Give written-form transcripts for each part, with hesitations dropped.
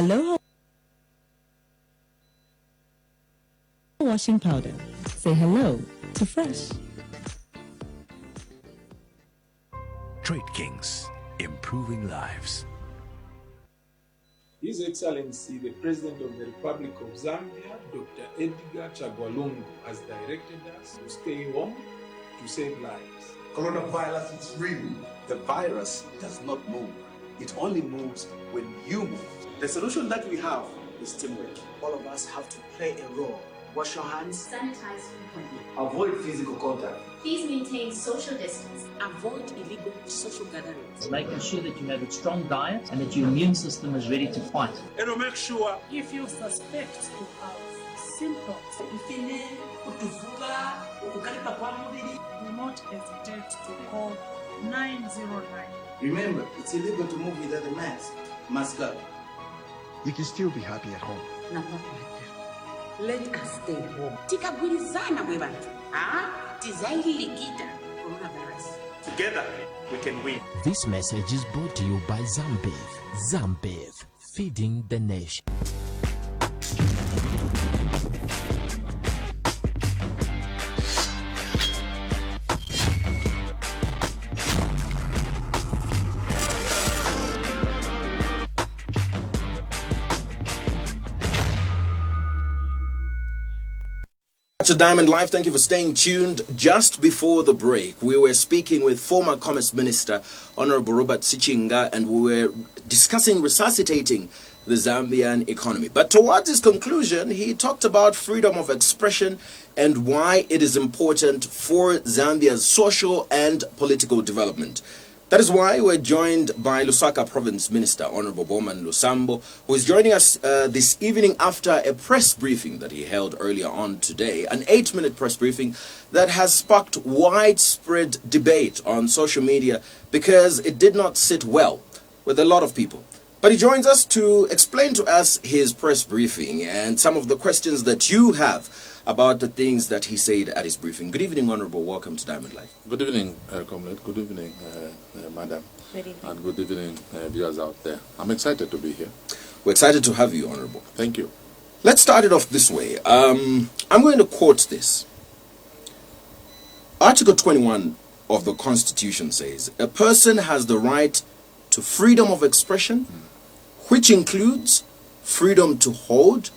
Hello, washing powder. Say hello to fresh. Trade Kings, improving lives. His Excellency, the President of the Republic of Zambia, Dr. Edgar Chagwalungu, has directed us to stay home to save lives. Coronavirus is real. The virus does not move. It only moves when you move. The solution that we have is teamwork. All of us have to play a role. Wash your hands. Sanitize frequently. Avoid physical contact. Please maintain social distance. Avoid illegal social gatherings. Making sure that you have a strong diet and that your immune system is ready to fight. And to make sure if you suspect to have symptoms, do not hesitate to call 909. Remember, it's illegal to move without a mask. Mask up. You can still be happy at home. Let us stay home. Tikagwirizana bwe bantu. Tizayilikita coronavirus. together we can win. This message is brought to you by Zambev. Zambev, feeding the nation. To Diamond Life, thank you for staying tuned. Just before the break, we were speaking with former Commerce Minister Honorable Robert Sichinga, and we were discussing resuscitating the Zambian economy. But towards his conclusion, he talked about freedom of expression and why it is important for Zambia's social and political development. That is why we're joined by Lusaka Province Minister Honorable Bowman, who is joining us this evening after a press briefing that he held earlier on today, an 8-minute press briefing that has sparked widespread debate on social media because it did not sit well with a lot of people. But he joins us to explain to us his press briefing and some of the questions that you have about the things that he said at his briefing. Good evening, Honorable. Welcome to Diamond Life. Good evening, comrade. Good evening, madam. Good evening. And good evening, viewers out there. I'm excited to be here. We're excited to have you, Honorable. Thank you. Let's start it off this way. I'm going to quote this. Article 21 of the Constitution says, a person has the right to freedom of expression, which includes freedom to hold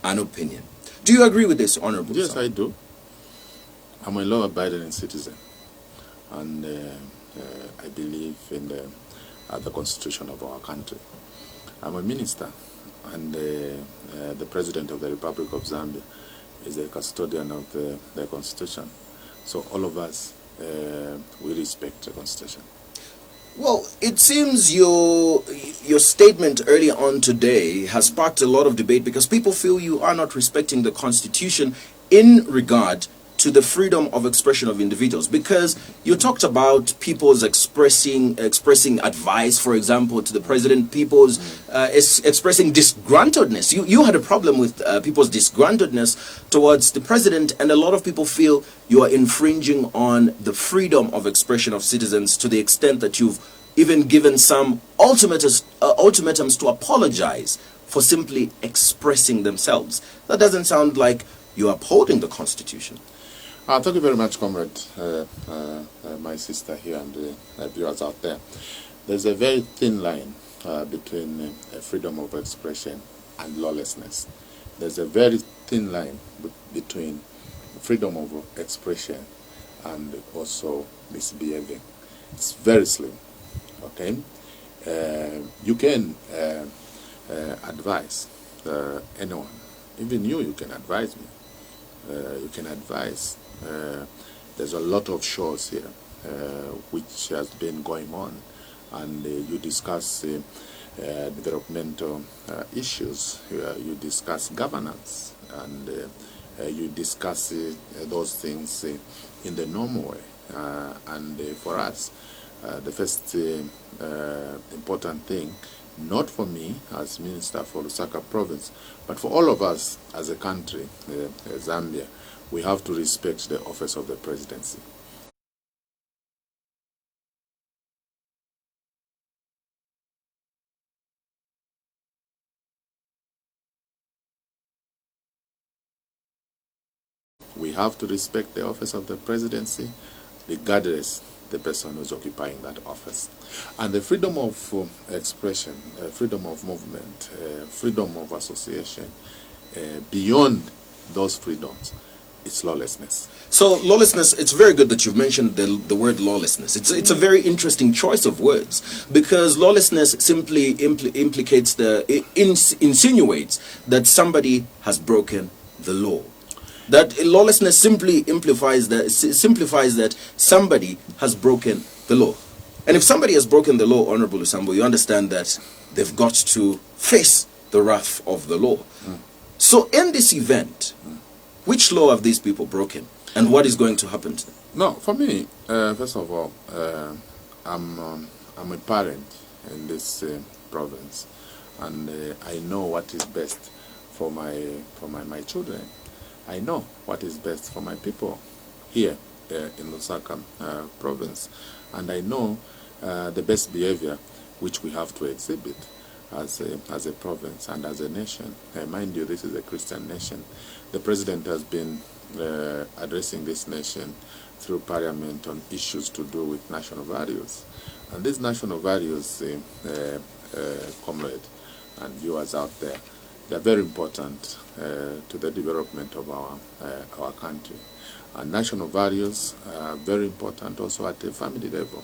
an opinion. Do you agree with this, Honorable? Yes, I do. I'm a law-abiding citizen, and I believe in the Constitution of our country. I'm a minister, and the President of the Republic of Zambia is a custodian of the Constitution. So all of us, we respect the Constitution. Well, it seems your statement earlier on today has sparked a lot of debate because people feel you are not respecting the Constitution in regard to the freedom of expression of individuals, because you talked about people's expressing advice, for example, to the president, people's expressing disgruntledness. You had a problem with people's disgruntledness towards the president, and a lot of people feel you are infringing on the freedom of expression of citizens to the extent that you've even given some ultimatums to apologize for simply expressing themselves. That doesn't sound like you're upholding the Constitution. Thank you very much, comrade, my sister here and viewers out there. There's a very thin line between freedom of expression and lawlessness. There's a very thin line between freedom of expression and also misbehaving. It's very slim, okay? You can advise anyone. Even you can advise me. You can advise. There's a lot of shows here which has been going on, and you discuss developmental issues, you discuss governance, and you discuss those things in the normal way. And for us, the first important thing, not for me as Minister for Lusaka Province, but for all of us as a country, Zambia, we have to respect the office of the presidency. we have to respect the office of the presidency, regardless the person who's occupying that office. And the freedom of expression, freedom of movement, freedom of association, beyond those freedoms, it's lawlessness. So lawlessness, it's very good that you've mentioned the word lawlessness. It's a very interesting choice of words, because lawlessness simply implicates insinuates that somebody has broken the law. That lawlessness simply simplifies that somebody has broken the law. And if somebody has broken the law, Honorable Lusambo, you understand that they've got to face the wrath of the law. So in this event, which law have these people broken, and what is going to happen to them? No, for me, first of all, I'm a parent in this province, and I know what is best for my children. I know what is best for my people here in Lusaka province, and I know the best behavior which we have to exhibit as a province and as a nation. Mind you, this is a Christian nation. The president has been addressing this nation through parliament on issues to do with national values. And these national values, comrade and viewers out there, they're very important to the development of our country. And national values are very important also at the family level.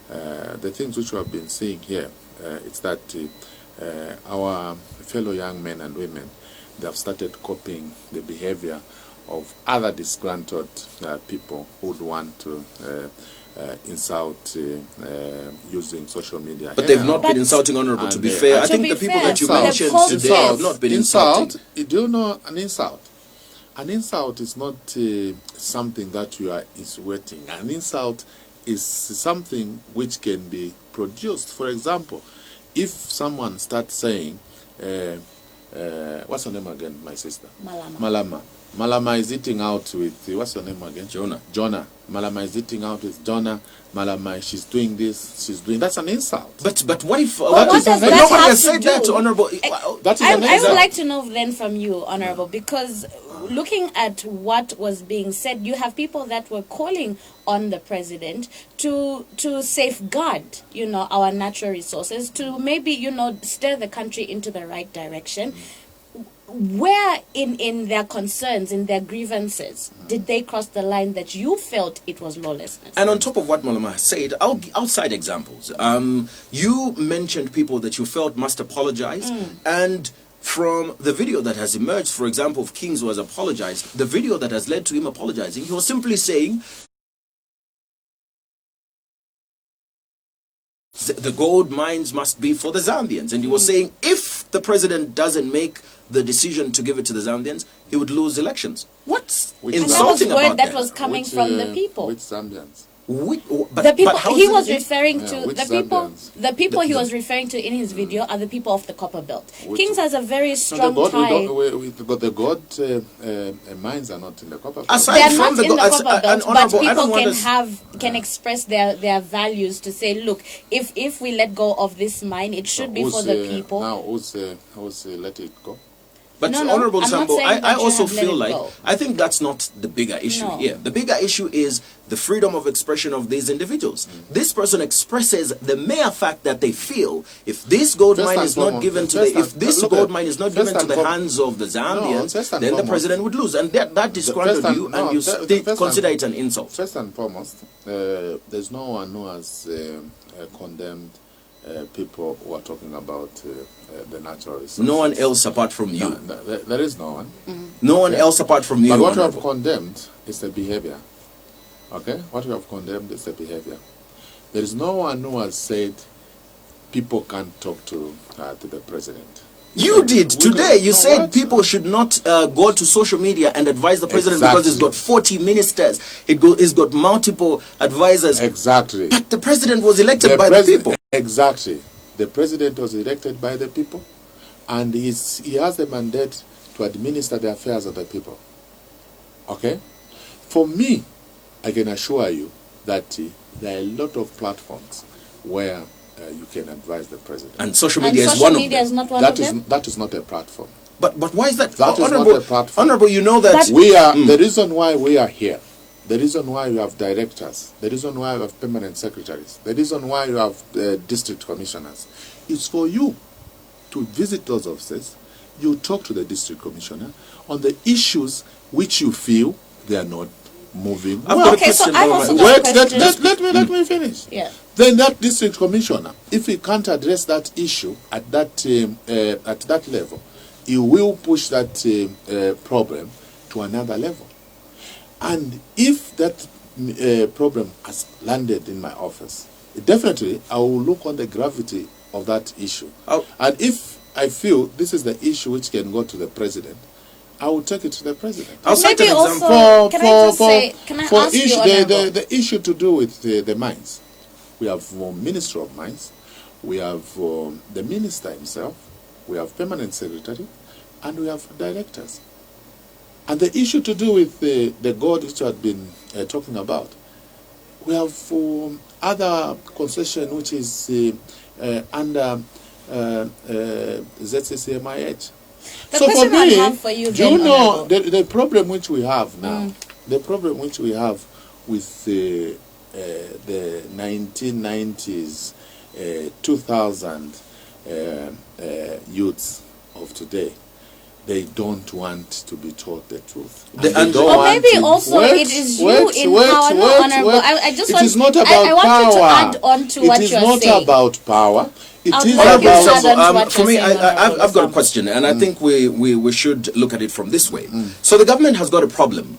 The things which we have been seeing here, it's that our fellow young men and women, they have started copying the behavior of other disgruntled people who would want to insult using social media. But they've not been insulting, Honorable, to be fair. I think the people that you mentioned today have not been insulting. Do you know an insult? An insult is not something that you are insinuating. An insult is something which can be produced. For example, if someone starts saying, what's her name again, my sister? Malama. Malama is eating out with, what's her name again? Jonah. Malama is eating out with Jonah. Malama, she's doing this, she's doing, that's an insult. But what if what does that have to do? That, Honorable. I would like to know then from you, Honorable, because looking at what was being said, you have people that were calling on the president to safeguard, our natural resources, to maybe, steer the country into the right direction. Where in their concerns, in their grievances, did they cross the line that you felt it was lawlessness? And on top of what Malama said, outside examples, you mentioned people that you felt must apologize, and from the video that has emerged, for example, of Kings who has apologized, the video that has led to him apologizing, he was simply saying the gold mines must be for the Zambians. And he was saying if the president doesn't make the decision to give it to the Zambians, he would lose elections. What's insulting about that? That was coming from the people. Which Zambians? The people he was referring to, the people he was referring to in his video are the people of the Copper Belt. Kings has a very strong tie. But the gold mines are not in the Copper Belt. They are not in the Copper Belt, but people can express their values to say, look, if we let go of this mine, it should be for the people. Now, who's let it go? But Honorable Sambo, I also feel like, I think that's not the bigger issue here. The bigger issue is the freedom of expression of these individuals. This person expresses the mere fact that they feel if this gold mine is not given to the hands of the Zambians, then the president would lose. And that disgruntled you, and you consider it an insult. First and foremost, there's no one who has condemned people who are talking about the natural resources. No one else apart from you. There is no one. No one else apart from you. But what we have condemned is the behavior. Okay? What we have condemned is the behavior. There is no one who has said people can't talk to the president. You did today. You said people should not go to social media and advise the president because he's got 40 ministers. He's got multiple advisors. Exactly. But the president was elected by the people. Exactly. The president was elected by the people, and he has the mandate to administer the affairs of the people. Okay? For me, I can assure you that there are a lot of platforms where you can advise the president. And social media is one of them. Is not one of them? That is not a platform. But why is that? That is Honorable, not a platform. Honorable, you know that we are the reason why we are here. The reason why you have directors, the reason why you have permanent secretaries, the reason why you have district commissioners, is for you to visit those offices. You talk to the district commissioner on the issues which you feel they are not moving. Okay, so I've also got a question. Let me finish. Yeah. Then that district commissioner, if he can't address that issue at that level, he will push that problem to another level. And if that problem has landed in my office, definitely I will look on the gravity of that issue. And if I feel this is the issue which can go to the president, I will take it to the president. I'll maybe also, can I ask you, the issue to do with the mines. We have Minister of Mines, we have the minister himself, we have permanent secretary, and we have directors. And the issue to do with the gold which I had been talking about, we have other concession which is under ZCCMIH. So for me, do you know the problem which we have now, the problem which we have with the 1990s, 2000 youths of today, they don't want to be taught the truth. Or maybe also it is you in power, no, Honorable. I just want, it is not about I want power. you to add on to what you're saying. It is not about power. It is about... for me, I've got a question, and I think we should look at it from this way. So the government has got a problem.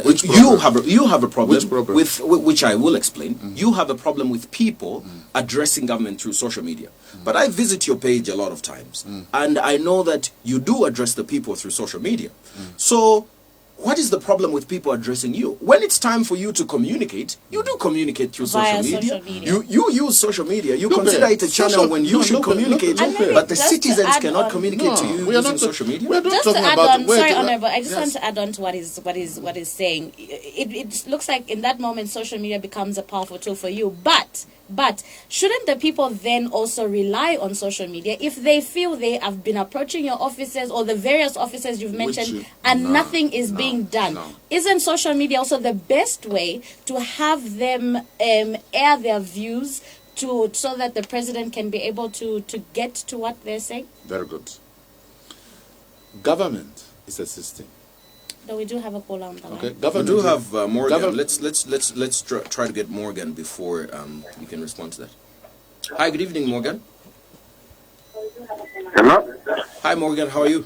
Which problem? You have a problem, Which problem? with which I will explain. You have a problem with people addressing government through social media. But I visit your page a lot of times, and I know that you do address the people through social media. So what is the problem with people addressing you? When it's time for you to communicate, you do communicate through social media. You use social media. You consider it a channel when you should communicate, but the citizens cannot communicate to you using social media. Just to add on, sorry, Honorable, I just want to add on to what is saying. It looks like in that moment social media becomes a powerful tool for you, but shouldn't the people then also rely on social media if they feel they have been approaching your offices or the various offices you've mentioned and nothing is being done? Isn't social media also the best way to have them air their views so that the president can be able to get to what they're saying? Very good. Government is a system. No, we do have a caller on the line. Okay, we do have Morgan. Let's try to get Morgan before you can respond to that. Hi, good evening, Morgan. Hello. Hi, Morgan. How are you?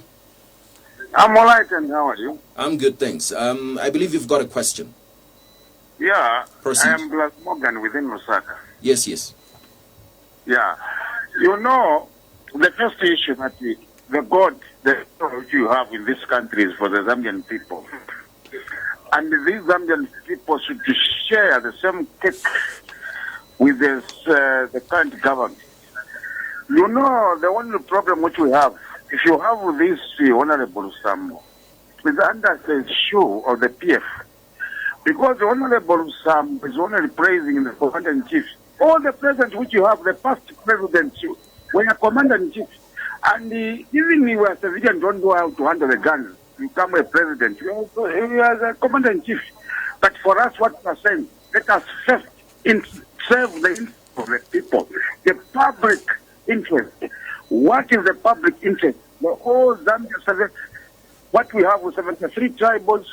I'm all right, and how are you? I'm good, thanks. I believe you've got a question. Yeah. Proceed. I am Blas Morgan within Lusaka. Yes, yes. Yeah. You know, the first issue that the God that you have in this country is for the Zambian people. And these Zambian people should share the same cake with the current government. You know, the only problem which we have, if you have this Honorable Sambo, is under the shoe of the PF. Because the Honorable Sambo is only praising the commander-in-chief. All the presidents which you have, the past presidents, were commander-in-chief. And even if we are civilians don't know how to handle the guns, you become a president. You are the commander-in-chief. But for us, what we are saying, let us first serve the interest of the people, the public interest. What is the public interest? The whole Zambia, what we have with 73 tribals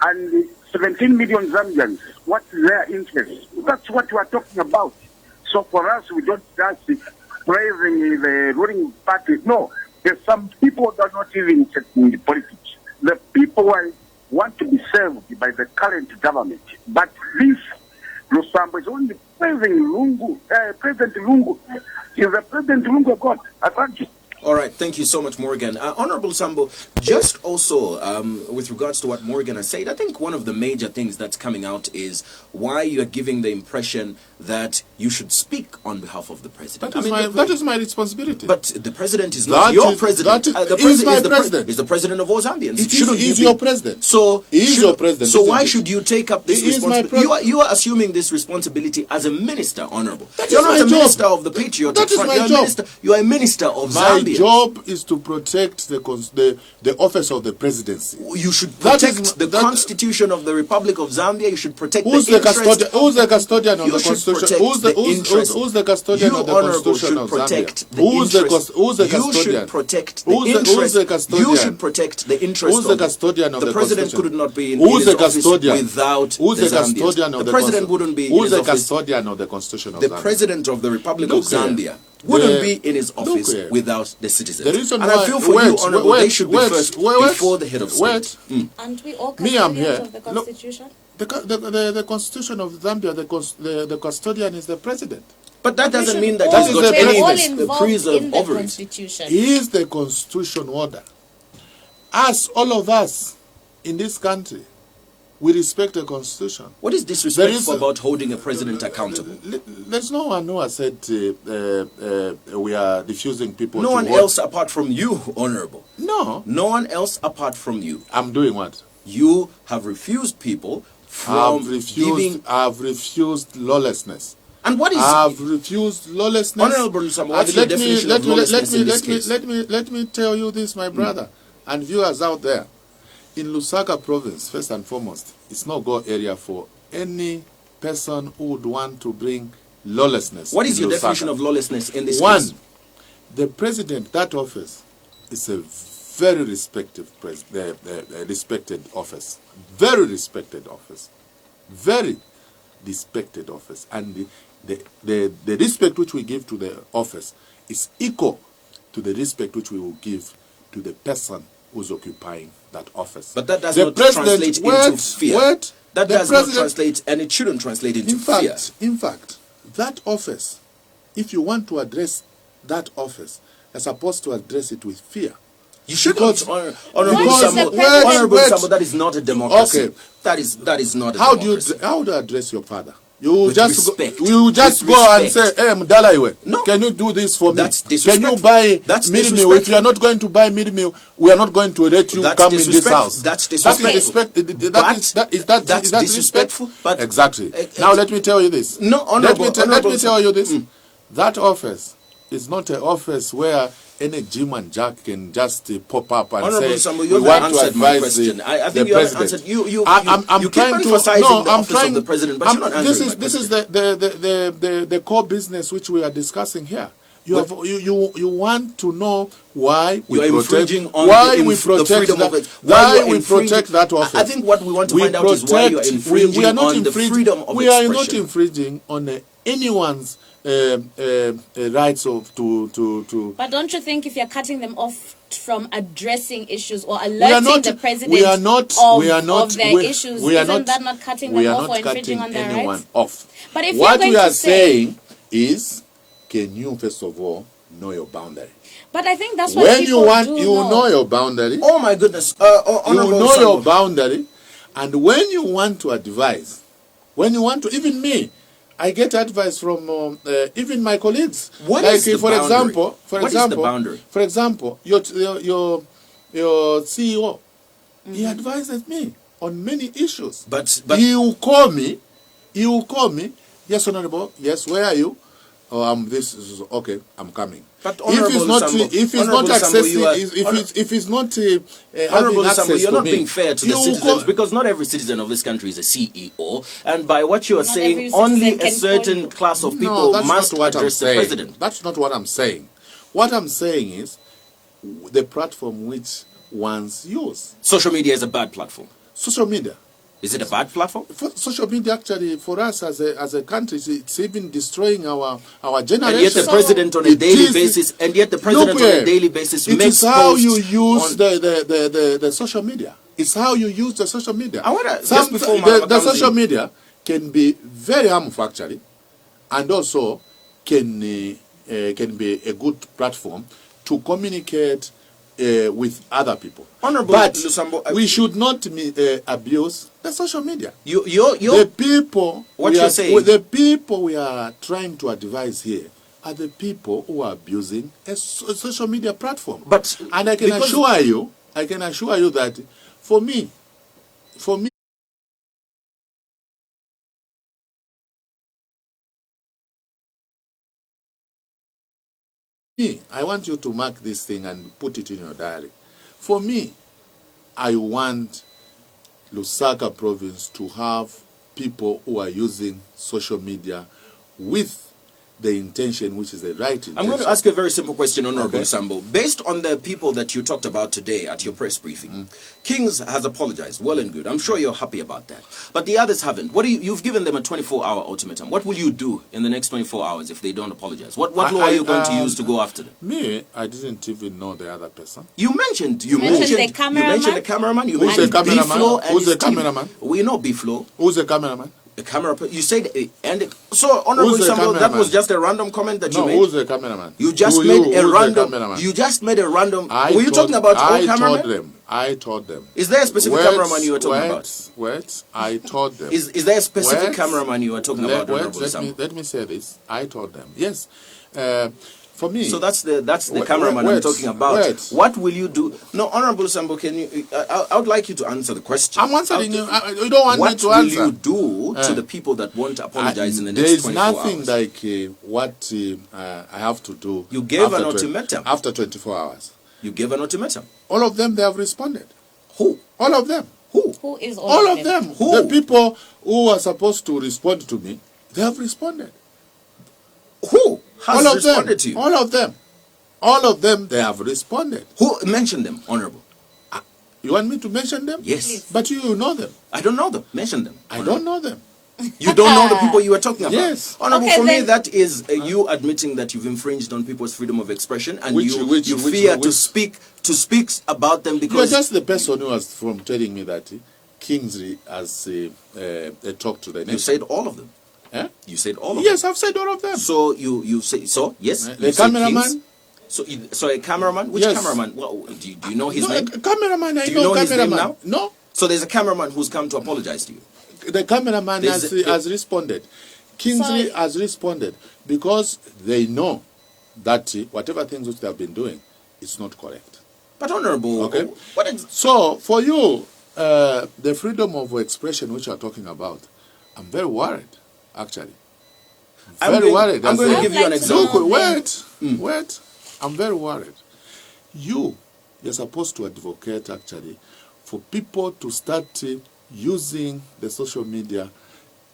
and 17 million Zambians, what's their interest? That's what we are talking about. So for us, we don't just praising the ruling party. No, there's some people that are not even interested in the politics. The people want to be served by the current government. But this Lusambo is only praising Lungu, President Lungu. Is the President Lungu God? I thank you. All right, thank you so much, Morgan. Honorable Sambo, just also with regards to what Morgan has said, I think one of the major things that's coming out is why you are giving the impression that you should speak on behalf of the president. That is my responsibility. But the president is not your president. The president is the president of all Zambians. He is your president. So he is your president. So why should you take up this responsibility? You are assuming this responsibility as a minister, Honorable. You're not a minister of the Patriot. That is my job. You are a minister of Zambia. job is to protect the office of the presidency. You should protect the Constitution of the Republic of Zambia. You should protect who's the custodian? Who's the custodian of the Constitution? Who's the custodian of the Constitution of Zambia? Who's the custodian? You should protect the interest. Who's the custodian? You should protect the interest. Who's the custodian of the president Constitution? could not be in Who's his the custodian? office without Who's the Zambians. custodian of the president wouldn't be in Who's his the office. custodian of the Constitution of The Zambia? president of the Republic of Look here. Zambia wouldn't be in his office here. without the citizens. The reason and why, I feel for you, Honorable, they should be first wait, before the head of state. Aren't we all Me, I'm custodians here. of the Constitution? The Constitution of Zambia, the custodian is the president. But that doesn't mean that all- he's got we're any all involved preserve in the over it. Constitution. He is the constitution order. Us, all of us in this country, we respect the Constitution. What is disrespectful about holding a president accountable? There's no one who has said we are refusing people No to one vote. else apart from you, Honorable. No. No one else apart from you. I'm doing what? You have refused people from giving... I've refused lawlessness. And what is... I've refused lawlessness. Honorable Lusamba, what's your definition of lawlessness in this case? Let me tell you this, my brother, and viewers out there. In Lusaka province, first and foremost, it's no go area for any person who would want to bring lawlessness. What is in your Lusaka. definition of lawlessness in this One, case? the president, that office, is a very respected respected office. Very respected office. Very respected office. And the respect which we give to the office is equal to the respect which we will give to the person who's occupying that office. But that does not translate into fear. That does not translate, and it shouldn't translate into fear. In fact, that office, if you want to address that office, you're supposed to address it with fear. You shouldn't, Honorable Sambo, that is not a democracy. Okay. That is not a How democracy. How do you address your father? You With just respect. go and say, "Hey, Mdalaiwe, No. can you do this for me? That's Can you disrespectful. buy That's meal meal? If disrespectful. you are not going to buy meal meal, we are not going to let you That's come in this disrespectful. house." That's disrespectful. That's disrespectful. But exactly. Now let me tell you this. No, let me honorable tell you this. That office is not an office where any Jim and Jack can just pop up and Honorable say, Sambo, "We you want haven't to answered my advise question. I the think you haven't president." answered. You I'm keep trying to emphasizing no, the I'm office trying, of the president, but you're not answering my this is question. the core business which we are discussing here. You want to know why we are protect infringing on we protect freedom that, of why we protect that office. I think what we want to find out is why you are infringing on the freedom of we are expression. not infringing on anyone's rights to. But don't you think if you're cutting them off from addressing issues or alerting the president of their issues, isn't that not cutting them off or infringing on their rights? Off. But if what you're going we are to say, saying is, can you first of all know your boundary? but I think that's what When people you want, do you know. know your boundary. Oh my goodness! You Honorable know your Sambo. boundary, and when you want to advise, when you want to, even me, I get advice from even my colleagues. What like, is the for boundary? example, What is the boundary? For example, your CEO, he advises me on many issues. But he will call me. Yes, honorable. Yes, where are you? Oh, this is okay. I'm coming. But if it's not, Sambo, if it's not accessing, if it's not Honorable having Sambo, access you're to not me, being fair to the citizens because not every citizen of this country is a CEO, and by what you are saying, only a certain class of people must address the president. That's not what I'm saying. What I'm saying is the platform which ones use. Social media is a bad platform. Social media. Is it a bad platform? Social media actually, for us as a country, it's even destroying our generation. And yet the president on a daily basis, makes it's how posts you use the social media. It's how you use the social media. I want to, the social media can be very harmful actually, and also can be a good platform to communicate with other people. Honorable but Lusambo, we should not abuse the social media. The people we are trying to advise here are the people who are abusing a social media platform. And I can assure you that for me, me, I want you to mark this thing and put it in your diary. For me, I want Lusaka province to have people who are using social media with the intention, which is the right intention. I'm going to ask you a very simple question, Honorable Okay. Sambo. Based on the people that you talked about today at your press briefing, Kings has apologized. Well and good. I'm sure you're happy about that. But the others haven't. What do you've given them a 24-hour ultimatum. What will you do in the next 24 hours if they don't apologize? What law are you going to use to go after them? Me, I didn't even know the other person. You mentioned the cameraman. You mentioned the cameraman. You Who's the mentioned cameraman? B-Flow and Who's the his team. cameraman? We know B-Flow. Who's the cameraman? The camera. You said so, Honorable Who's the Sambo. That cameraman? was just a random comment that No, you made. who's the cameraman? You just Who's made a the random. cameraman? You just made a random. I Were you told- talking about all cameramen? I told them. Is there a specific cameraman you were talking about? Wait, I told them. Is there a specific Wait, cameraman you were talking about, Honorable let Sambo? me say this. I told them. Yes. For me. So that's the cameraman I'm talking about. Wait. What will you do? No, Honorable Sambo, can you? I would like you to answer the question. I'm answering you. You don't want me to answer. What will you do to the people that won't apologize in the there next is 24 nothing hours? like what I have to do. You gave after an ultimatum. After 24 hours. You gave an ultimatum. All of them, they have responded. Who? All of them. Who is all, All of them. Who? The people who are supposed to respond to me, they have responded. Who has all of responded them. to you? All of them. All of them, they have responded. Who mentioned them, Honorable? You want me to mention them? Yes. But you know them. I don't know them. Mention them. I don't know them. You don't know the people you were talking about? Yes. Honorable, Okay, for me, then- that is you admitting that you've infringed on people's freedom of expression and Which- you which- fear to which- speak about them You are because... just the person who was from telling me that Kingsley has talked to the nation. You said all of them. Eh? You said all of them. Yes, I've said all of them. So you say yes. The you said cameraman? Kings. So a cameraman. Which Yes. cameraman? Well, do you know his No, name? a cameraman, I Do you know know his name cameraman. now? No. So there's a cameraman who's come to apologize to you. The cameraman has responded. Kingsley So- has responded because they know that whatever things which they have been doing is not correct. But Honorable, Okay. what is... So for you, the freedom of expression which you are talking about, I'm very worried, actually. I'm going to give you an example. Look, wait. I'm very worried. You're supposed to advocate, actually, for people to start using the social media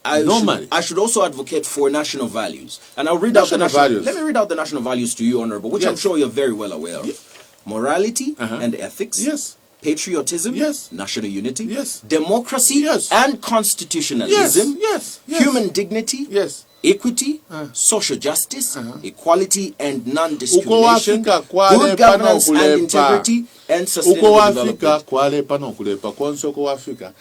normally. I should also advocate for national values. And I'll read out the National values. Let me read out the national values to you, Honorable, which I'm Yes. sure you're very well aware of. Morality and ethics. Yes. Patriotism. Yes. National unity. Yes. Democracy. Yes. And constitutionalism. Yes. Human dignity. Yes. Equity, social justice, equality and non-discrimination, Ukowafika kwale good governance pano and kulepa. integrity, and sustainable Ukowafika development. kwale pano kulepa. Konso ukowafika.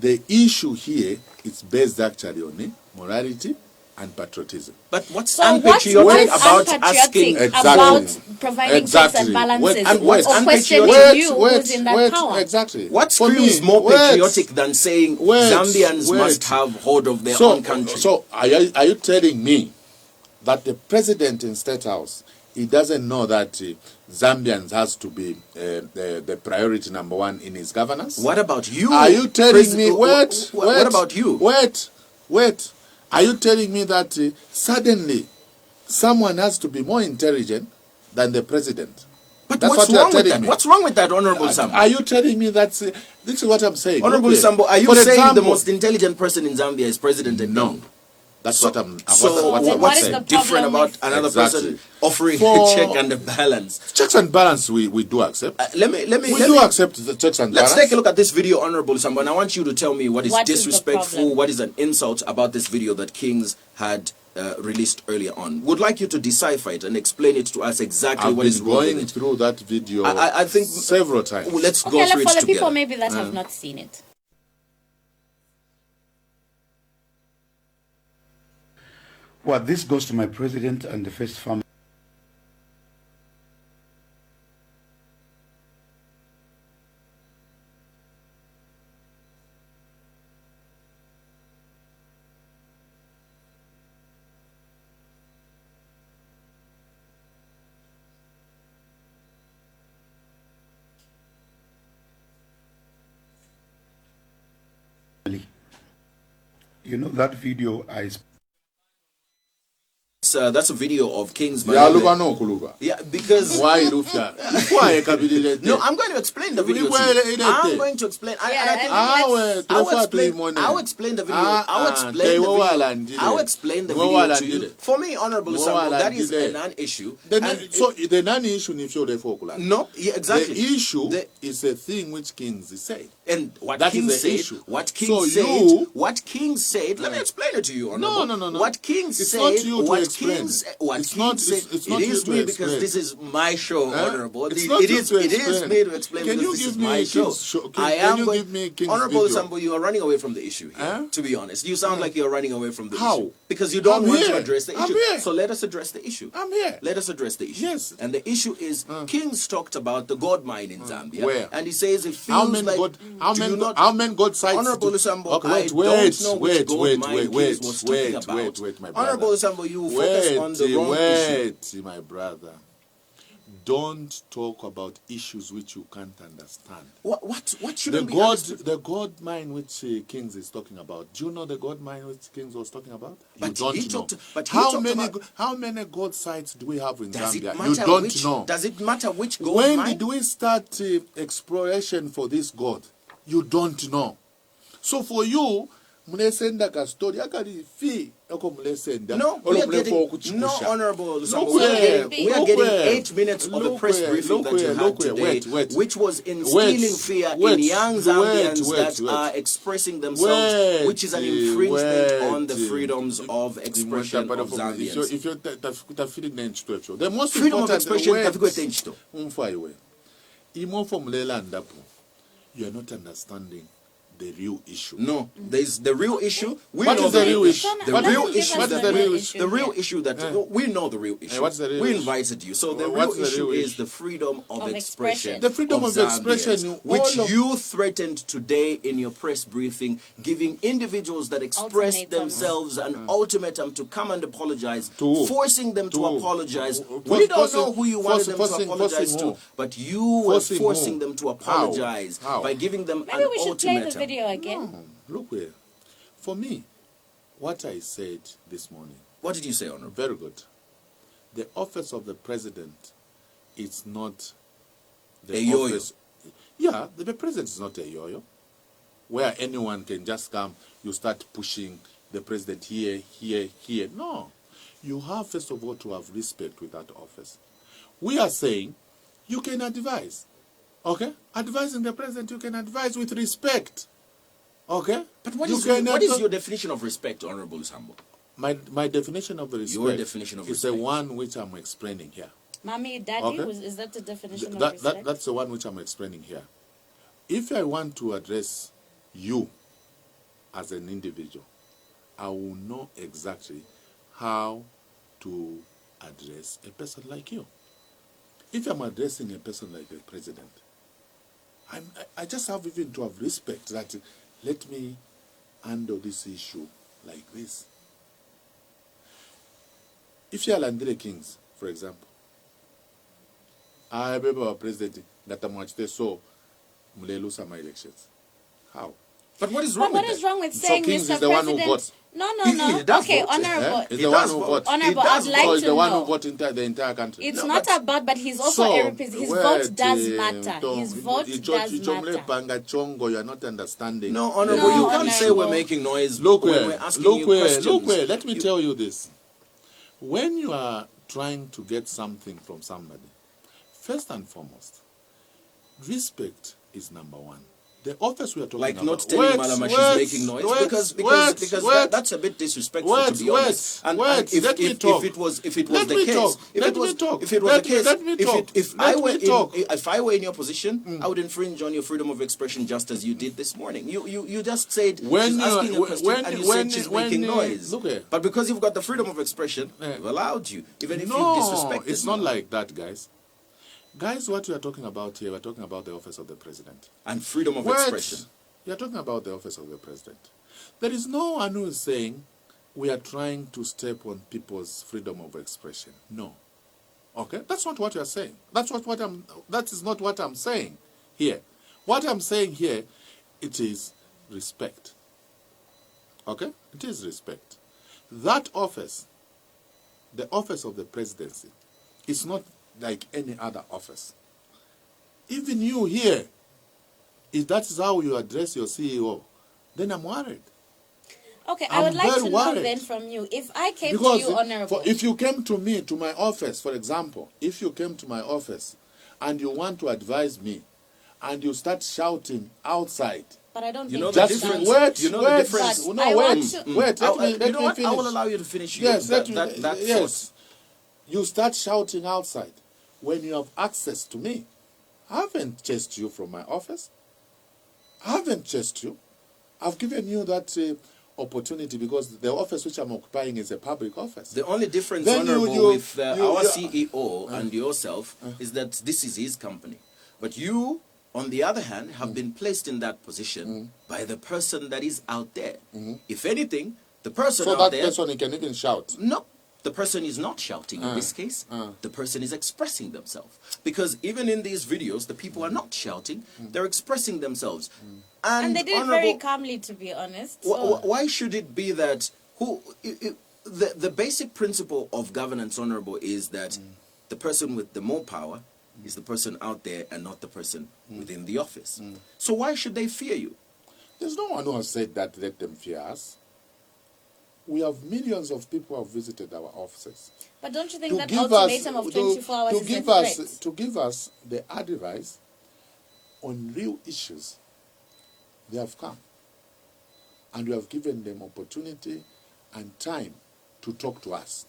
The issue here is based actually on morality and patriotism. But what's So unpatriotic what's about unpatriotic asking... about providing checks and balances or questioning you who's in that power? Exactly. What For screams me, more wait. patriotic than saying Zambians must have hold of their own country? So are you telling me that the president in State House, he doesn't know that Zambians has to be the priority number one in his governance? What about you? Are you telling me? Wait. What about you? Wait. Are you telling me that suddenly someone has to be more intelligent than the president? But That's what's what you are wrong with telling that? me. What's wrong with that, Honorable Sambo? Are you telling me that this is what I'm saying? Honorable Okay. Sambo, are you For saying the example- most intelligent person in Zambia is President and No. That's what I'm So what I'm what is saying. the different problem about with- another Exactly. person offering For- a check and a balance? Checks and balance we do accept. Let me We do accept the checks and Let's balance. take a look at this video, Honorable Sambo, and I want you to tell me what is What is the disrespectful, problem? what is an insult about this video that Kings had released earlier on. Would like you to decipher it and explain it to us exactly I've what is been wrong with going it. through that video I think several times. Let's go Okay, through for it the people together. maybe that have not seen it. Well, this goes to my president and the first family. You know that video I that's a video of Kings. Yeah, because why Rufia? No, I'm going to explain the video. I'm going to explain. I'll explain the video. I'll explain the video to you. For me, Honorable Sambo, that is a non-issue. So the non-issue is no, yeah, exactly. The issue is a thing which Kings said. And what that King is the said, issue. What King said, what King said. Let me explain it to you, Honorable. No. What King said, not you to what explain. King said, what it's King not, said. It's It not is you me to because explain. this is my show, Honorable. It's It not you is to me to explain Can because you this give is me my show. I am Can you going, give me King's Honorable video? Sambo, you are running away from the issue here. To be honest, you sound like you're running away from the How? issue because you don't I'm want here. to address the I'm issue. here. So let us address the issue. I'm here. Let us address the issue. Yes. And the issue is Kings talked about the gold mine in Zambia. Where? And he says it How feels many like God? How many God sites? Honorable Sambo, Okay, I don't know which gold mine Kings was talking about. Wait, my brother. Honorable Sambo, you focus on the wrong issue. My brother. Don't talk about issues which you can't understand. What shouldn't be understood? The gold mine which Kings is talking about. Do you know the gold mine which Kings was talking about? You don't know. How many gold sites do we have in Zambia? You don't know. Does it matter which gold mine? When did we start exploration for this gold? You don't know. So for you, mulesenda ka story akali fee eko mulesenda no honorable we are getting 8 minutes of the press briefing that you had today, which was instilling fear in young Zambians that are expressing themselves, which is an infringement on the freedoms of expression of Zambians. If you're the most freedom of expression you are not understanding the real issue. No, there's the real issue. What is the real issue? The real issue. The real issue that we know the real issue. What's the real we issue? Invited you. So the real issue is the freedom of expression. The freedom of expression, which you threatened today in your press briefing, giving individuals that express themselves an ultimatum to come and apologize, forcing them to apologize. We don't know who you wanted them to apologize to, but you were forcing them to apologize by giving them an ultimatum. Again. No, look here. For me, what I said this morning. What did you say, Honorable? Very good. The office of the president is not the office. Yeah, the president is not a yo-yo, where anyone can just come, you start pushing the president here, here, here. No. You have, first of all, to have respect with that office. We are saying you can advise. Okay? Advising the president, you can advise with respect. Okay? But what is your definition of respect, Honorable Sambo? My definition of respect your definition of is the one which I'm explaining here. Mommy, Daddy, is that the definition of respect? That's the one which I'm explaining here. If I want to address you as an individual, I will know exactly how to address a person like you. If I'm addressing a person like the president, I just have even to have respect that let me handle this issue like this. If you are Landry Kings, for example, I remember our president that so lose my elections. How? But what is wrong with that? What is wrong with saying, Kings Mr. is the President? One who votes. No. Okay, Honorable. He's the one who votes. Honorable, I'd like to know. He's the one who votes the entire country. It's not about, but he's also a representative. His vote does matter. His vote does matter. You are not understanding. No, Honorable, you can't say we're making noise when we're asking you questions. Look where. Let me tell you this. When you are trying to get something from somebody, first and foremost, respect is number one. The office we are talking about. Not telling Malama she's making noise because that's a bit disrespectful to be honest. And if it was the case, if I were in your position, I would infringe on your freedom of expression just as you did this morning. You just said she's asking a question and you said she's making noise. But because you've got the freedom of expression, we've allowed you, even if you disrespect. It's not like that, guys. Guys, what we are talking about here, we're talking about the office of the president. And freedom of expression. You're talking about the office of the president. There is no one who is saying we are trying to step on people's freedom of expression. No. Okay? That's not what you're saying. That is not what I'm saying here. What I'm saying here, it is respect. Okay? It is respect. That office the office of the presidency is not like any other office. Even you here, if that is how you address your CEO, then I'm worried. Okay, I would like to know then from you, if I came to you, Honorable. If you came to me, to my office, for example, if you came to my office and you want to advise me and you start shouting outside. But I don't you know think the difference. Wait, you know wait, the difference. No, wait. Let me finish. I will allow you to finish. Yes, yes. You start shouting outside when you have access to me. I haven't chased you from my office. I haven't chased you. I've given you that opportunity because the office which I'm occupying is a public office. The only difference, Honorable, with our CEO and yourself is that this is his company. But you, on the other hand, have been placed in that position by the person that is out there. If anything, the person out there... So that person can even shout? No. The person is not shouting in this case. The person is expressing themselves. Because even in these videos, the people are not shouting. They're expressing themselves. And they did it very calmly, to be honest. Why should it be that... The basic principle of governance, Honorable, is that the person with the more power is the person out there and not the person within the office. So why should they fear you? There's no one who has said that let them fear us. We have millions of people who have visited our offices. But don't you think that ultimatum of 24 hours is a threat? To give us the advice on real issues, they have come. And we have given them opportunity and time to talk to us.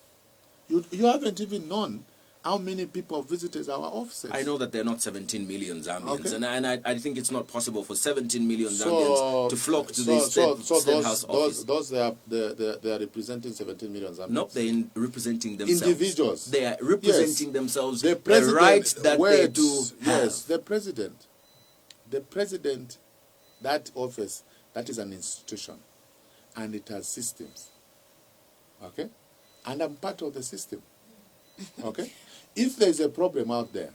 You haven't even known how many people have visited our offices. I know that there are not 17 million Zambians, and I think it's not possible for 17 million Zambians to flock to the State House office. Those they are representing 17 million Zambians. No, they're representing themselves. Individuals. They are representing themselves. The right that they do have. Yes, the president, that office, that is an institution, and it has systems. Okay, and I'm part of the system. Okay. If there's a problem out there,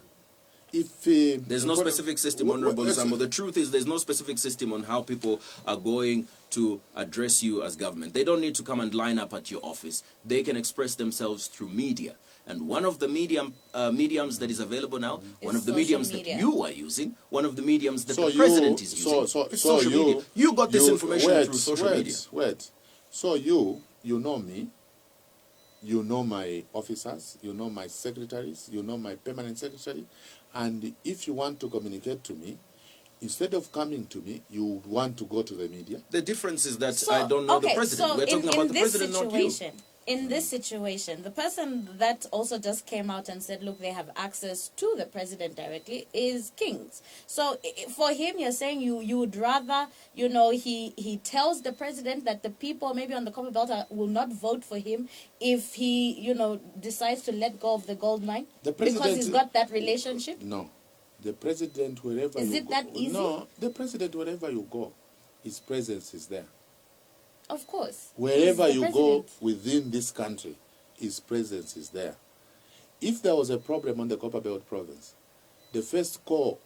there's no specific system, Honorable Zambo. The truth is there's no specific system on how people are going to address you as government. They don't need to come and line up at your office. They can express themselves through media. And one of the mediums that is available now, one of the mediums that you are using, one of the mediums that the president is using, is social media. You got this information through social media. So you know me. You know my officers, you know my secretaries, you know my permanent secretary, and if you want to communicate to me, instead of coming to me, you would want to go to the media. The difference is that I don't know the president. So we're talking about the president, not you. In this situation, the person that also just came out and said, look, they have access to the president directly is Kings. So for him, you're saying you would rather, he tells the president that the people maybe on the Copper Belt will not vote for him if he, decides to let go of the gold mine? Because he's got that relationship? No. The president, wherever you go. Is it that easy? No. The president, wherever you go, his presence is there. Of course. Wherever you go within this country, his presence is there. If there was a problem on the Copper Belt province, the first call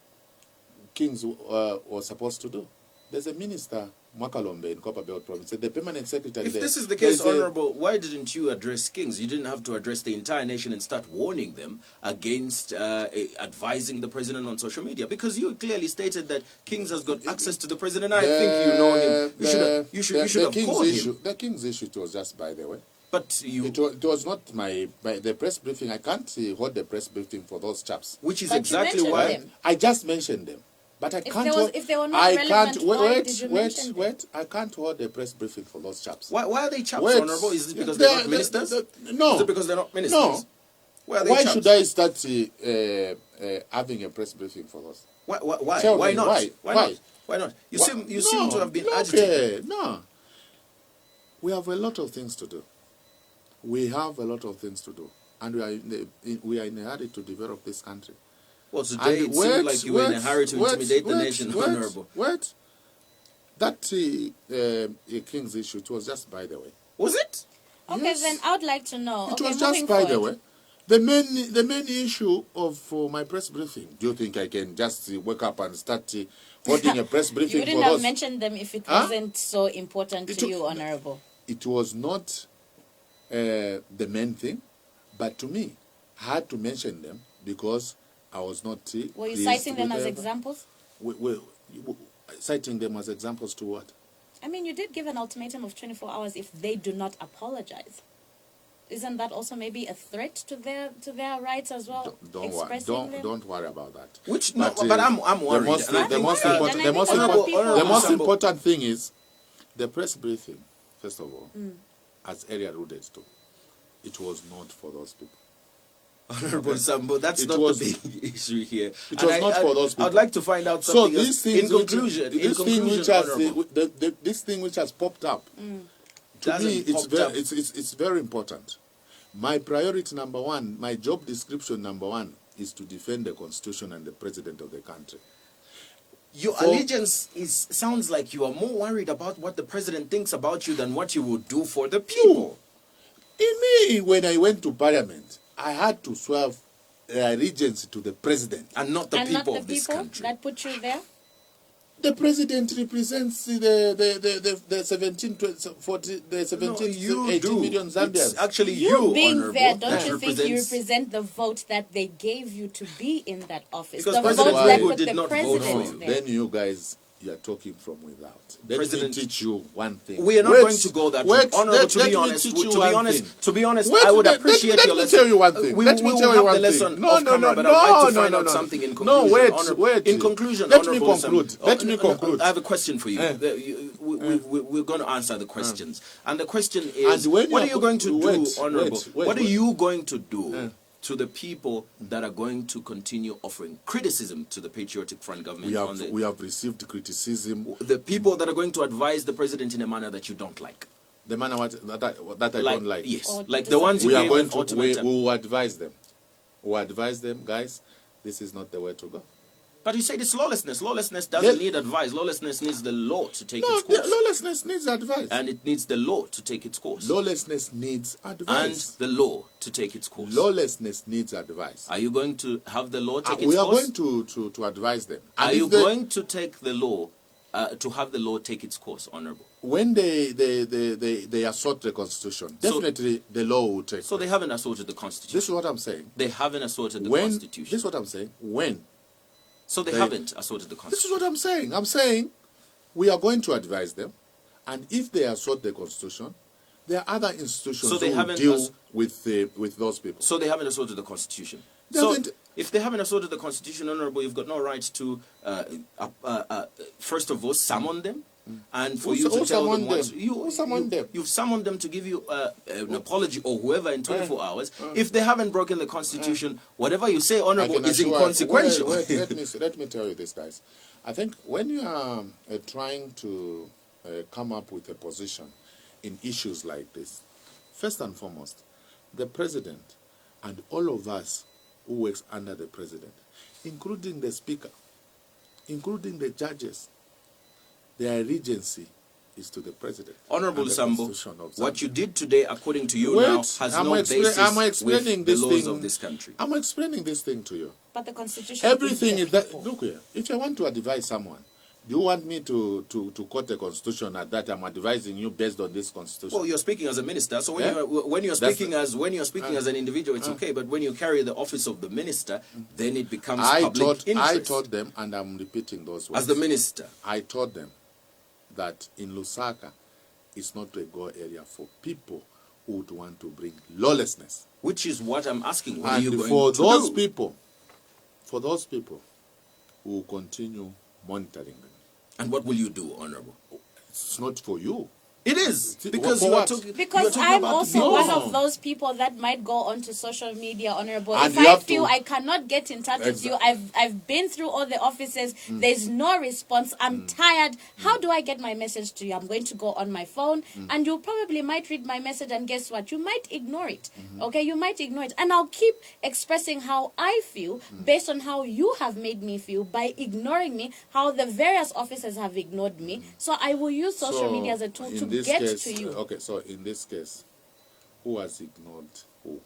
Kings was supposed to do, there's a minister, Mwakalombe, in Copper Belt province, the permanent secretary. If this is the case, Honorable, why didn't you address Kings? You didn't have to address the entire nation and start warning them against advising the president on social media, because you clearly stated that Kings has got access to the president. I think you know him. You should have called him. The Kings issue was just by the way. But it was not the press briefing. I can't hold the press briefing for those chaps. Which is exactly why I just mentioned them. But I can't. If they were not relevant, why did you mention them? I can't hold a press briefing for those chaps. Why are they chaps, Honorable? Is it because they're not ministers? No. Is it because they're not ministers? No. Why should I start having a press briefing for those? Why? Why not? Why not? You seem to have been agitated. No. We have a lot of things to do. And we are in a hurry to develop this country. Well, today it seemed like you were in a hurry to intimidate the nation, Honorable. That King's issue, it was just by the way. Was it? Okay, yes. Then I would like to know. It was just by the way. The main issue of my press briefing. Do you think I can just wake up and start holding a press briefing? You wouldn't have mentioned them if it wasn't so important to you, Honorable. It was not the main thing. But to me, I had to mention them because I was not. Were you citing them as examples? Citing them as examples to what? I mean, you did give an ultimatum of 24 hours if they do not apologize. Isn't that also maybe a threat to their rights as well? Don't worry about that. But I'm worried. The most important thing is the press briefing. First of all, as area alluded to, it was not for those people. Honorable Sambo, that's not the big issue here. It was not for those people. I'd like to find out something else. In conclusion, this thing which has popped up, to me, it's very important. My priority number one, my job description number one, is to defend the Constitution and the President of the country. Your allegiance sounds like you are more worried about what the President thinks about you than what you would do for the people. When I went to Parliament, I had to swear allegiance to the President. And not the people of this country. That put you there? The President represents the 17 18 million Zambians. It's actually you being there, don't you think you represent the vote that they gave you to be in that office? Because the President vote that Lungu put did the not president vote for you. there. Then you guys, you are talking from without. Let me teach you one thing. We are not going to go that route. Honorable, to be honest, I would appreciate your lesson. Let me tell you one thing. Let me tell you one thing. No, but I'd like to find out something in conclusion. Wait. In conclusion, let me conclude. I have a question for you. We're going to answer the questions. And the question is, what are you going to do, Honorable? What are you going to do to the people that are going to continue offering criticism to the Patriotic Front government? We have received criticism. The people that are going to advise the president in a manner that you don't like. The manner that I don't like. Yes, like the ones we are going to. We will advise them. We will advise them, guys. This is not the way to go. But you said it's lawlessness. Lawlessness doesn't need advice. Lawlessness needs the law to take its course. Lawlessness needs advice. And it needs the law to take its course. Lawlessness needs advice. And the law to take its course. Lawlessness needs advice. Are you going to have the law take its course? We are going to advise them. And are you going to take the law, to have the law take its course, Honorable? When they assert the Constitution, definitely the law will take. So they haven't asserted the Constitution. This is what I'm saying. They haven't asserted the Constitution. This is what I'm saying. When? So they haven't asserted the Constitution. This is what I'm saying. I'm saying we are going to advise them, and if they assert the Constitution, there are other institutions who will deal with those people. So they haven't asserted the Constitution. So if they haven't asserted the Constitution, Honorable, you've got no right to, first of all, summon them. And for you to tell them what you've summoned them to give you an apology or whoever in 24 hours. If they haven't broken the Constitution, whatever you say, Honorable, is inconsequential. Let me tell you this, guys. I think when you are trying to come up with a position in issues like this, first and foremost, the President and all of us who works under the President, including the Speaker, including the judges, their allegiance is to the President. Honorable Sambo, what you did today, according to you now, has no basis with the laws of this country. I'm explaining this thing to you. But the Constitution... Everything is that... Look here, if I want to advise someone, do you want me to quote the Constitution at that I'm advising you based on this Constitution? Well, you're speaking as a minister, so when you're speaking as an individual, it's okay. But when you carry the office of the minister, then it becomes public interest. I told them, and I'm repeating those words. As the minister, I told them that in Lusaka, it's not a go area for people who would want to bring lawlessness. Which is what I'm asking. What and are you going for to those do? people, for those people who will continue monitoring them. And what will you do, Honorable? It's not for you. It is, because because I'm also one of those people that might go onto social media, Honorable. And if I feel I cannot get in touch with you, I've been through all the offices, there's no response, I'm tired. How do I get my message to you? I'm going to go on my phone, and you probably might read my message, and guess what? You might ignore it. Okay, you might ignore it. And I'll keep expressing how I feel based on how you have made me feel by ignoring me, how the various officers have ignored me. So I will use social media as a tool to get to you. Okay, so in this case, who has ignored who?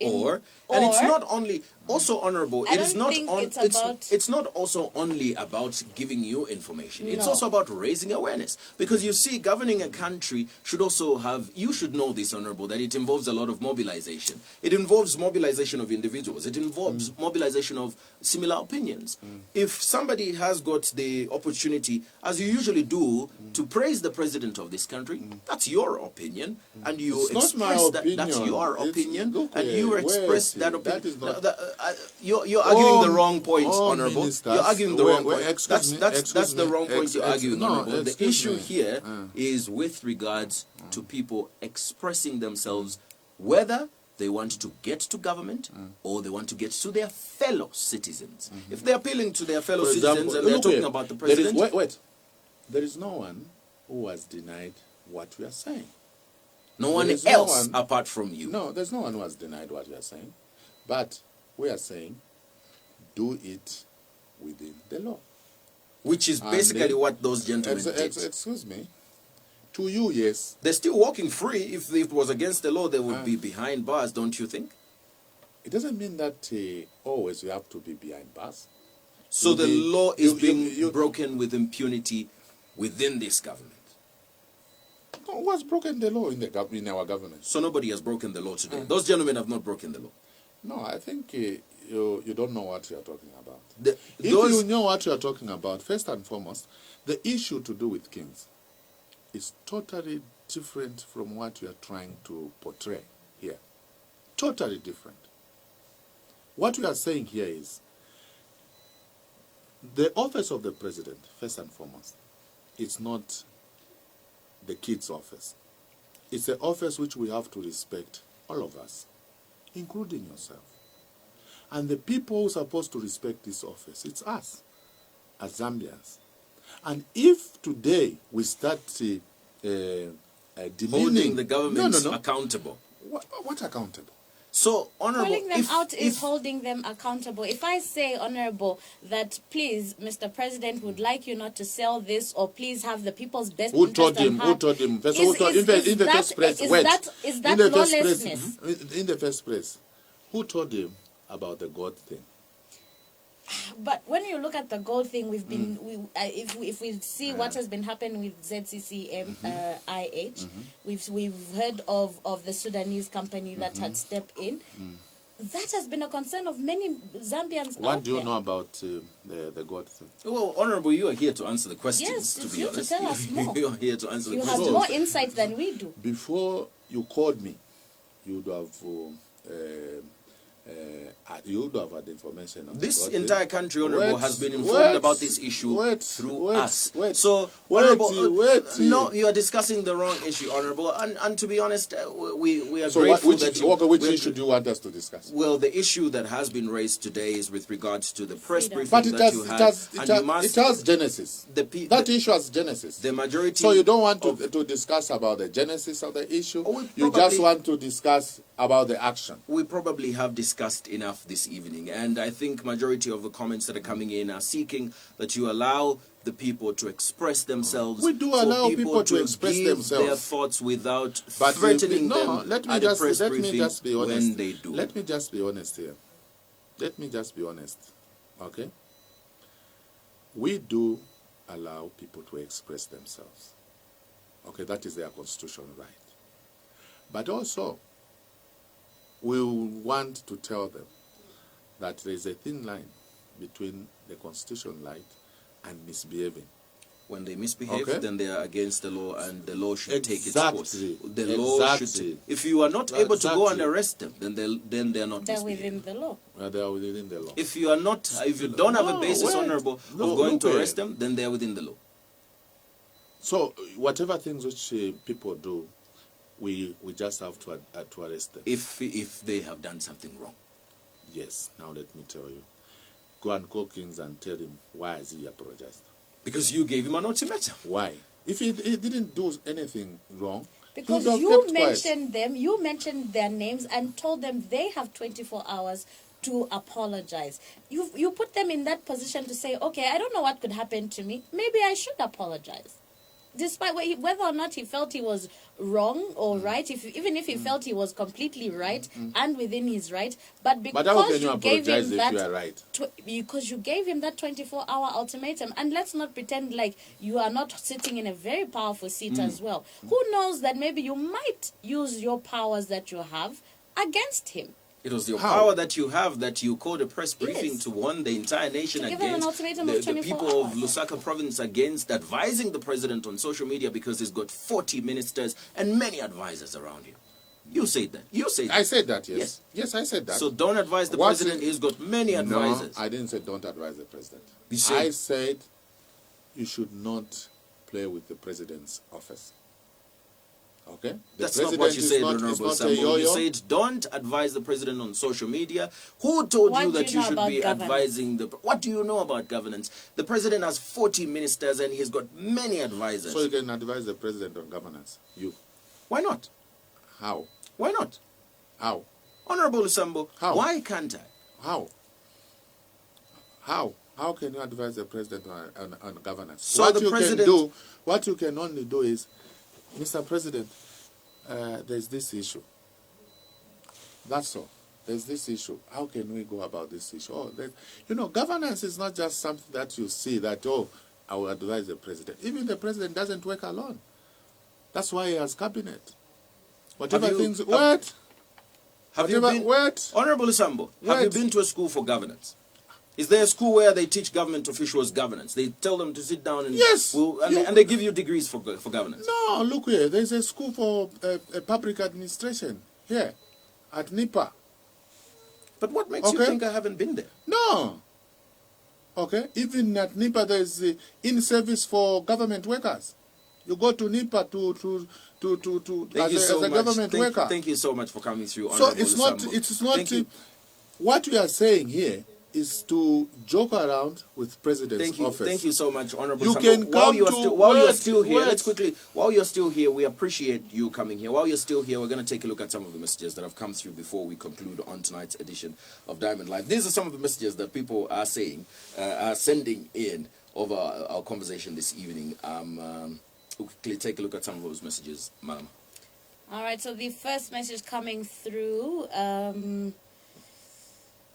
And it's not only also honorable. I It is don't not think on. it's about- It's not also only about giving you information. It's No. also about raising awareness. Because you see, governing a country should also have. You should know this, honorable, that it involves a lot of mobilization. It involves mobilization of individuals. It involves mobilization of similar opinions. If somebody has got the opportunity, as you usually do, to praise the president of this country, that's your opinion, and you It's not my express that. That's opinion. your It's- opinion, look, and you where express is that it? opinion. That is not- You're arguing the wrong points, all honorable. ministers- You're arguing the wait, wrong wait, point. excuse me, That's excuse the me, wrong point you're arguing, no, honorable. The excuse issue me. here is with regards to people expressing themselves, whether they want to get to government or they want to get to their fellow citizens. If they're appealing to their fellow For citizens example, and they're look talking here, about the there is- president, wait. There is no one who has denied what we are saying. no one There is else no one- apart from you. No, there's no one who has denied what we are saying. But we are saying, do it within the law. Which is And basically then- what those gentlemen did. Excuse me. To you, yes. They're still walking free. If it was against the law, they would be behind bars, don't you think? It doesn't mean that always you have to be behind bars. So You the be- law is you- being you- broken with impunity within this government. No, who has broken the law in our government? So nobody has broken the law today. Those gentlemen have not broken the law. No, I think you don't know what you are talking about. If you know what you are talking about, first and foremost, the issue to do with kings is totally different from what you are trying to portray here. Totally different. What we are saying here is the office of the president, first and foremost, it's not the kid's office. It's an office which we have to respect, all of us, including yourself. And the people who are supposed to respect this office, it's us, as Zambians. And if today we start Holding the government no. accountable. What accountable? So, honorable, Calling them out is holding them accountable. If I say, honorable, that please, Mr. President, would like you not to sell this, or please have the people's best Who interest told at him? heart. Who told him? First, Is who told, in the that- first place, is wait. that In the first place- lawlessness? in the first place, who told him about the God thing? But when you look at the gold thing, we've been if we see what has been happening with ZCCM we've heard of the Sudanese company that had stepped in. That has been a concern of many Zambians. What out do you there. know about the God thing? Well, honorable, you are here to answer the questions. Yes, to it's be you to honest, tell us more. you are here to answer You the have questions. more insight than we do. Before you called me, you would have had information. On This God entire thing. country, honorable, Wait, has been informed wait, about this issue wait, through wait, us. wait, So, wait, honorable, wait. no, you are discussing the wrong issue, honorable. And to be honest, we are So grateful which that which we're- issue do you want us to discuss? Well, the issue that has been raised today is with regards to the press briefing But it that you had. it has genesis. That issue has genesis. The majority. So you don't want to discuss about the genesis of the issue. You just probably- want to discuss about the action. We probably have discussed enough this evening, and I think majority of the comments that are coming in are seeking that you allow the people to express themselves. We do for allow people to express give themselves. their thoughts without But threatening them let me at the just press let me briefing just be honest. when they do. Let me just be honest here. Let me just be honest. Okay? We do allow people to express themselves. Okay, that is their constitutional right. But also, we want to tell them that there is a thin line between the constitutional right and misbehaving. When they misbehave, Okay. then they are against the law, and the law should take its course. Exactly. The law should. Exactly. If you are not able to go and Exactly. arrest them, then they are not They're misbehaving. within the law. They are within the law. If you are not, if you don't have a basis, wait. honorable, No, of going look to here. arrest them, then they are within the law. So whatever things which people do, we just have to arrest them. If they have done something wrong. Yes. Now let me tell you. Go and call Kings and tell him why has he apologized. Because you gave him an ultimatum. Why? If he didn't do anything wrong, Because he would have you kept quiet. mentioned them, you mentioned their names and told them they have 24 hours to apologize. You put them in that position to say, okay, I don't know what could happen to me. Maybe I should apologize. despite whether or not he felt he was wrong or right, even if he felt he was completely right and within his right, but because how can you you gave apologize him if that you are right? because you gave him that 24-hour ultimatum, and let's not pretend like you are not sitting in a very powerful seat as well. Who knows that maybe you might use your powers that you have against him. It was your power that you have that you called a press briefing Yes. to warn the entire nation To give them an against ultimatum of the 24 people of hours. Lusaka province against advising the president on social media because he's got 40 ministers and many advisors around you. You said that. You said that. I said that, yes. Yes, I said that. So don't advise the president. He's got many advisors. No, I didn't say don't advise the president. You said, I said you should not play with the president's office. Okay? That's not what you said, Honorable Sambo. You said don't advise the president on social media. Who told you that you should be advising the... What do you know about governance? The president has 40 ministers and he's got many advisors. So you can advise the president on governance? You. Why not? How? Why not? How? Honorable Sambo, how? Why can't I? How? How? How can you advise the president on governance? So what the you president... can do, what you can only do is, Mr. President, there's this issue. That's all. There's this issue. How can we go about this issue? Oh, you know, governance is not just something that you see that, oh, I will advise the president. Even the president doesn't work alone. That's why he has cabinet. Whatever things... What? Have you been... What? Honorable Sambo, have you been to a school for governance? Is there a school where they teach government officials governance? They tell them to sit down and... Yes! And they give you degrees for governance? No, look here. There's a school for public administration here at NIPA. But what makes you think I haven't been there? No. Okay? Even at NIPA, there's in-service for government workers. You go to NIPA as a government worker. Thank you so much for coming through. So it's not... What we are saying here is to joke around with president's office. Thank you so much, Honorable You Sambo. can come while you're still here, let's quickly, while you're still here, we appreciate you coming here. While you're still here, we're going to take a look at some of the messages that have come through before we conclude on tonight's edition of Diamond Live. These are some of the messages that people are saying, are sending in over our conversation this evening. We'll quickly take a look at some of those messages, ma'am. All right, so the first message coming through...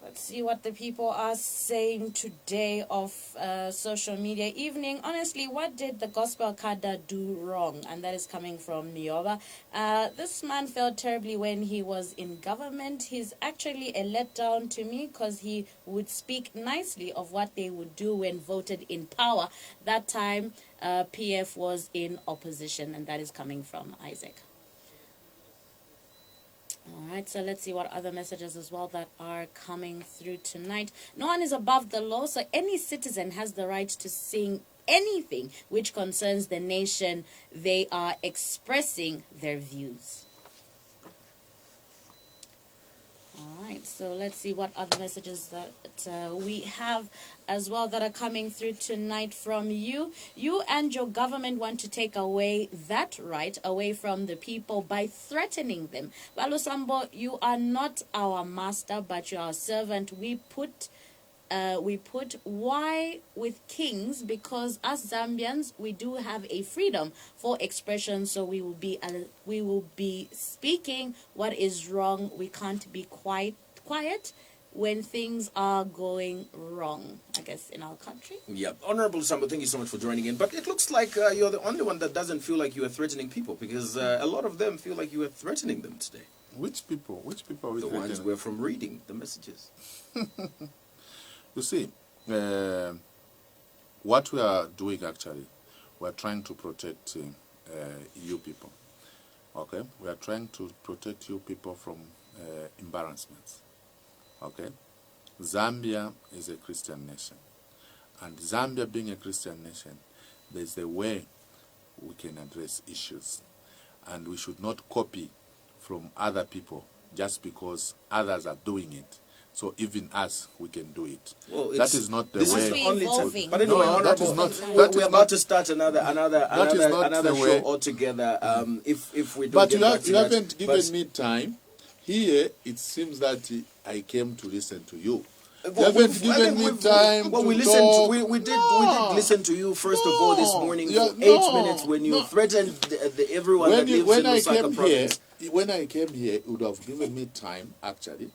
let's see what the people are saying today of social media. Evening, honestly, what did the gospel kada do wrong? And that is coming from Nioba. This man felt terribly when he was in government. He's actually a letdown to me because he would speak nicely of what they would do when voted in power. That time, PF was in opposition, and that is coming from Isaac. All right, so let's see what other messages as well that are coming through tonight. No one is above the law, so any citizen has the right to sing anything which concerns the nation. They are expressing their views. All right, so let's see what other messages that we have as well that are coming through tonight from you. You and your government want to take away that right away from the people by threatening them. Balosambo, you are not our master, but you are our servant. We put why with kings, because us Zambians, we do have a freedom for expression, so we will be speaking what is wrong. We can't be quiet when things are going wrong, I guess, in our country. Yeah. Honorable Sambo, thank you so much for joining in. But it looks like you're the only one that doesn't feel like you are threatening people, because a lot of them feel like you are threatening them today. Which people? Which people are we threatening? The ones we're from reading the messages. You see, what we are doing actually, we are trying to protect you people. Okay? We are trying to protect you people from embarrassments. Okay? Zambia is a Christian nation. And Zambia being a Christian nation, there's a way we can address issues. And we should not copy from other people just because others are doing it. So even us, we can do it. Well, that is not the way. This is the only time. But anyway, no, that is not. We're about to start another show altogether. If we don't. But you haven't given me time. Here, it seems that I came to listen to you. You haven't given me time well, to we listened. talk. We did listen to you first of all this morning for 8 minutes when you threatened everyone that lives in Lusaka province. When I came here, it would have given me time actually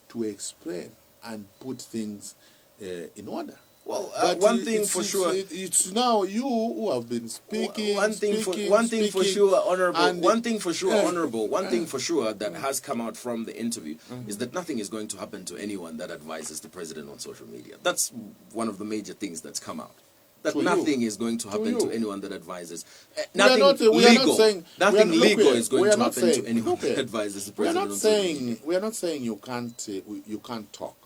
to explain and put things in order. Well, one thing for sure. It's now you who have been speaking. One thing for sure, honorable. One thing for sure, honorable. One thing for sure that has come out from the interview is that nothing is going to happen to anyone that advises the president on social media. That's one of the major things that's come out. That nothing is going to happen to anyone that advises. Nothing legal is going to happen to anyone that advises the president on social media. We are not saying you can't talk.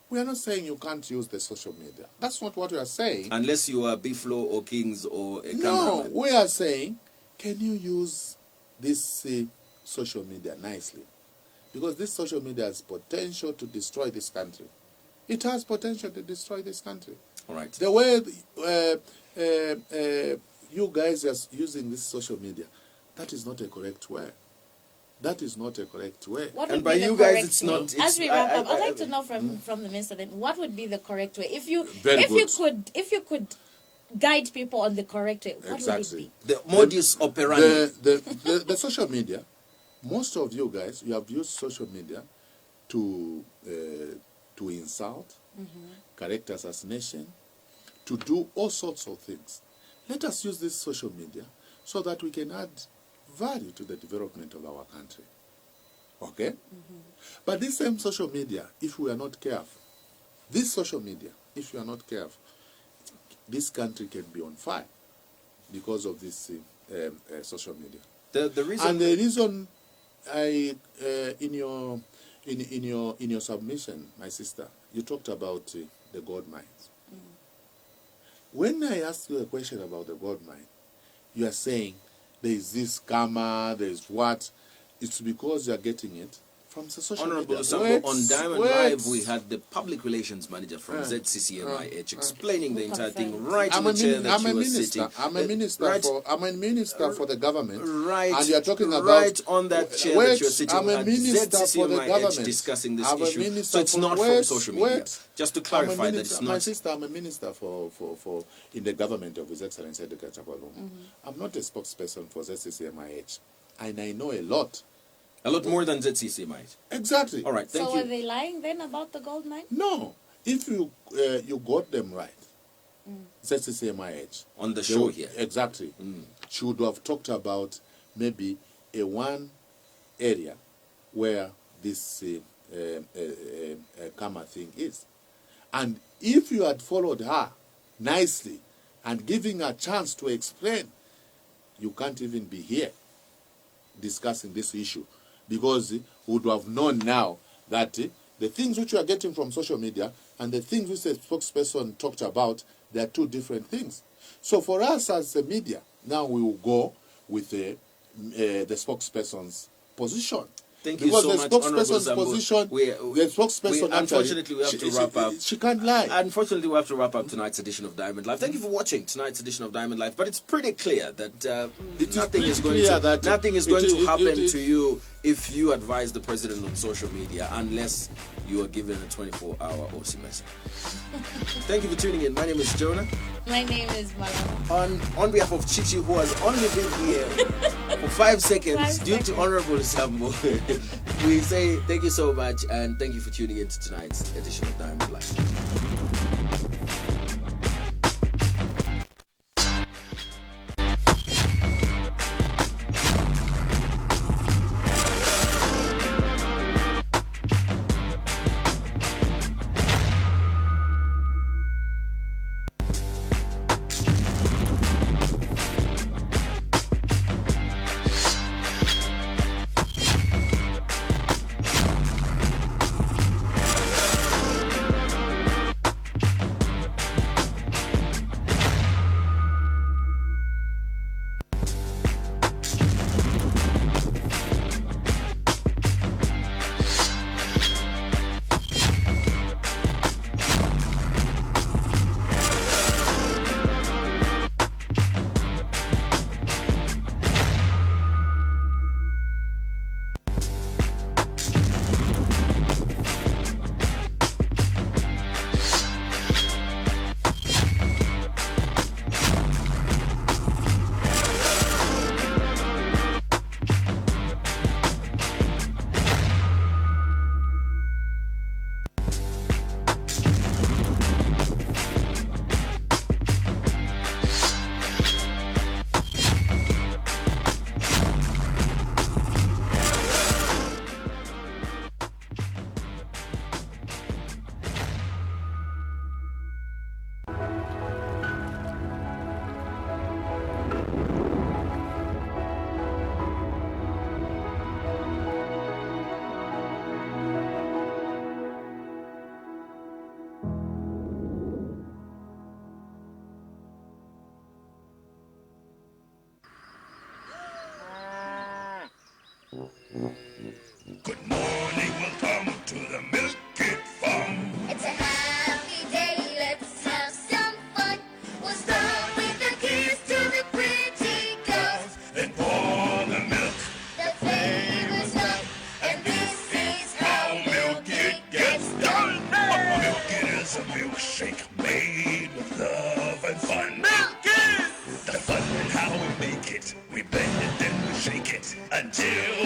We are not saying you can't use the social media. That's not what we are saying. Unless you are Biflo or Kings or a cameraman. No, we are saying, can you use this social media nicely? Because this social media has potential to destroy this country. It has potential to destroy this country. All right. The way you guys are using this social media, that is not a correct way. That is not a correct way. And by you guys, it's not. As we wrap up, I'd like to know from the minister then, what would be the correct way? If you could guide people on the correct way, what would it be? The modus operandi. The social media. Most of you guys, you have used social media to insult, character assassination, to do all sorts of things. Let us use this social media so that we can add value to the development of our country. Okay? But this same social media, if we are not careful, this country can be on fire because of this social media. The reason and the reason in your submission, my sister, you talked about the gold mines. When I asked you a question about the gold mine, you are saying there is this karma, there is what. It's because you are getting it from the social Honorable media. On Diamond Live, we had the public relations manager from ZCCMIH explaining the entire thing right in the chair that you were sitting. I'm a minister for the government. Right. And you are talking about right on that chair that you are sitting. I'm a minister for the government discussing this issue. So it's not from social media. Just to clarify that it's not. My sister, I'm a minister for in the government of His Excellency Edgar Chagwalungu. I'm not a spokesperson for ZCCMIH, and I know a lot. A lot more than ZCC might. Exactly. All right, thank you. So were they lying then about the gold mine? No. If you got them right, ZCCMIH. On the show here. Exactly. Should have talked about maybe one area where this karma thing is. And if you had followed her nicely and giving her a chance to explain, you can't even be here discussing this issue. Because we would have known now that the things which you are getting from social media and the things which the spokesperson talked about, they are two different things. So for us as a media, now we will go with the spokesperson's position. Thank you so much, Honorable Zambo. The spokesperson unfortunately, we have to wrap up. She can't lie. Unfortunately, we have to wrap up tonight's edition of Diamond Live. Thank you for watching tonight's edition of Diamond Live. But it's pretty clear that nothing is going to happen to you if you advise the president on social media unless you are given a 24-hour OC message. Thank you for tuning in. My name is Jonah. My name is Malama. On behalf of Chichi, who has only been here for 5 seconds due to Honorable Sambo, we say thank you so much and thank you for tuning in to tonight's edition of Diamond Live. Good morning, welcome to the Milk It Farm. It's a happy day, let's have some fun. We'll start with the keys to the pretty girls. Then pour the milk, the flavor stuff, and this is how Milk It gets done. Milk It is a milkshake made with love and fun. Milk It! The fun and how we make it, we blend it and we shake it until